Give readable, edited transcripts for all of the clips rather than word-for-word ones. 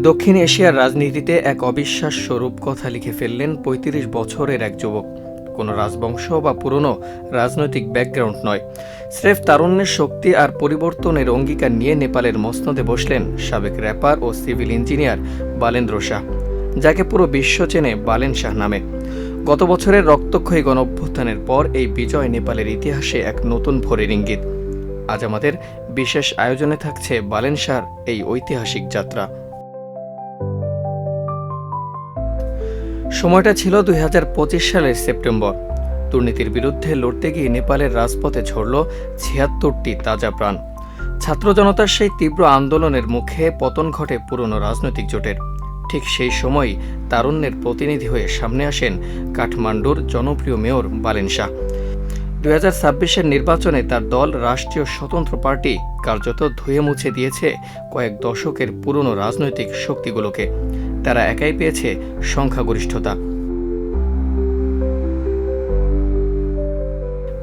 দক্ষিণ এশিয়ার রাজনীতিতে এক অবিশ্বাস্য রূপকথা লিখে ফেললেন ৩৫ বছরের এক যুবক। কোনো রাজবংশ বা পুরনো রাজনৈতিক ব্যাকগ্রাউন্ড নয়, স্রেফ তারুণ্যের শক্তি আর পরিবর্তনের অঙ্গীকার নিয়ে নেপালের মসনদে বসলেন সাবেক র্যাপার ও সিভিল ইঞ্জিনিয়ার বালেন্দ্র শাহ, যাকে পুরো বিশ্ব চেনে বালেন শাহ নামে। গত বছরের রক্তক্ষয়ী গণঅভ্যুত্থানের পর এই বিজয় নেপালের ইতিহাসে এক নতুন ভোরের ইঙ্গিত। আজ আমাদের বিশেষ আয়োজনে থাকছে বালেন শাহর এই ঐতিহাসিক যাত্রা। সময়টা ছিল ২০২৫ সালের সেপ্টেম্বর। দুর্নীতির বিরুদ্ধে লড়তে গিয়ে নেপালের রাজপথে ঝরল ৭৬টি তাজা প্রাণ। ছাত্র জনতার সেই তীব্র আন্দোলনের মুখে পতন ঘটে পুরনো রাজনৈতিক জোটের। ঠিক সেই সময়ই তারুণ্যের প্রতিনিধি হয়ে সামনে আসেন কাঠমান্ডুর জনপ্রিয় মেয়র বালেন শাহ। ২০২৬-এর নির্বাচনে তার দল রাষ্ট্রীয় স্বতন্ত্র পার্টি কার্যত ধুয়ে মুছে দিয়েছে কয়েক দশকের পুরনো রাজনৈতিক শক্তিগুলোকে। তারা একাই পেয়েছে সংখ্যাগরিষ্ঠতা।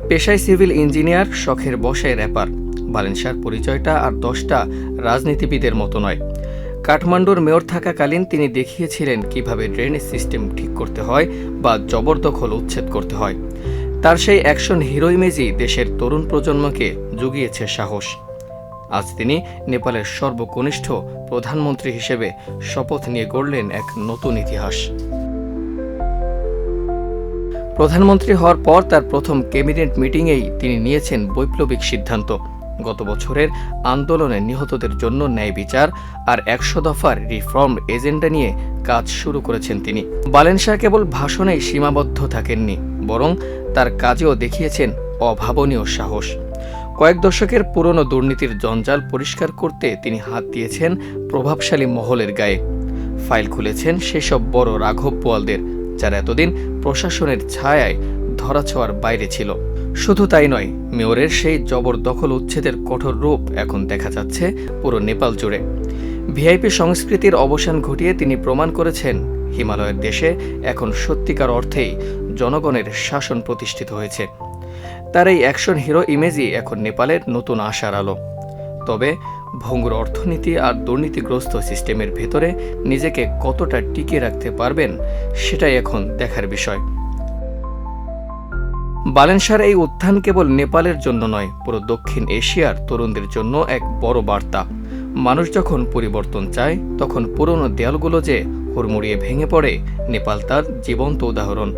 পেশায় সিভিল ইঞ্জিনিয়ার, শখের বশায় র্যাপার, বালেন শাহর পরিচয়টা আর 10টা রাজনীতিবিদের মতো নয়। কাঠমান্ডুর মেয়র থাকাকালীন তিনি দেখিয়েছিলেন কিভাবে ড্রেনেজ সিস্টেম ঠিক করতে হয় বা জবরদখল উচ্ছেদ করতে হয়। তার সেই অ্যাকশন হিরো ইমেজই দেশের তরুণ প্রজন্মকে জুগিয়েছে সাহস। আজ তিনি নেপালের সর্বকনিষ্ঠ প্রধানমন্ত্রী হিসেবে শপথ নিয়ে গড়লেন এক নতুন ইতিহাস। প্রধানমন্ত্রী হওয়ার পর তার প্রথম ক্যাবিনেট মিটিংয়েই তিনি নিয়েছেন বৈপ্লবিক সিদ্ধান্ত। গত বছরের আন্দোলনে নিহতদের জন্য ন্যায় বিচার আর ১০০ দফার রিফর্ম এজেন্ডা নিয়ে কাজ শুরু করেছেন তিনি। বালেন শাহ কেবল ভাষণেই সীমাবদ্ধ থাকেননি, বরং তার কাজেও দেখিয়েছেন অভাবনীয় সাহস। কয়েক দশকের পুরনো দুর্নীতির জঞ্জাল পরিষ্কার করতে তিনি হাত দিয়েছেন প্রভাবশালী মহলের গায়ে। ফাইল খুলেছেন সেসব বড় রাঘব বোয়ালদের, যারা এতদিন প্রশাসনের ছায়ায় ধরাছোঁয়ার বাইরে ছিল। শুধু তাই নয়, মেয়রের সেই জবরদখল উচ্ছেদের কঠোর রূপ এখন দেখা যাচ্ছে পুরো নেপাল জুড়ে। ভিআইপি সংস্কৃতির অবসান ঘটিয়ে তিনি প্রমাণ করেছেন হিমালয়ের দেশে এখন সত্যিকার অর্থেই জনগণের শাসন প্রতিষ্ঠিত হয়েছে। তার এই অ্যাকশন হিরো ইমেজই এখন নেপালের নতুন আশার আলো। তবে ভঙ্গুর অর্থনীতি আর দুর্নীতিগ্রস্ত সিস্টেমের ভেতরে নিজেকে কতটা টিকিয়ে রাখতে পারবেন, সেটাই এখন দেখার বিষয়। বালেন শাহর এই উত্থান কেবল নেপালের জন্য নয়, পুরো দক্ষিণ এশিয়ার তরুণদের জন্য এক বড় বার্তা। মানুষ যখন পরিবর্তন চায়, তখন পুরনো দেয়ালগুলো যে হুড়মুড়িয়ে ভেঙে পড়ে, নেপাল তার জীবন্ত উদাহরণ।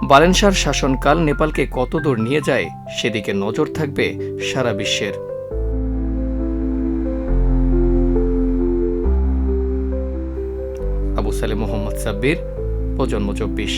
বালেন শাহর শাসনকাল নেপালকে কতদূর নিয়ে যায়, সেদিকে নজর থাকবে সারা বিশ্বের। আবু সালেহ মোহাম্মদ সাব্বির, প্রজন্ম ২৪।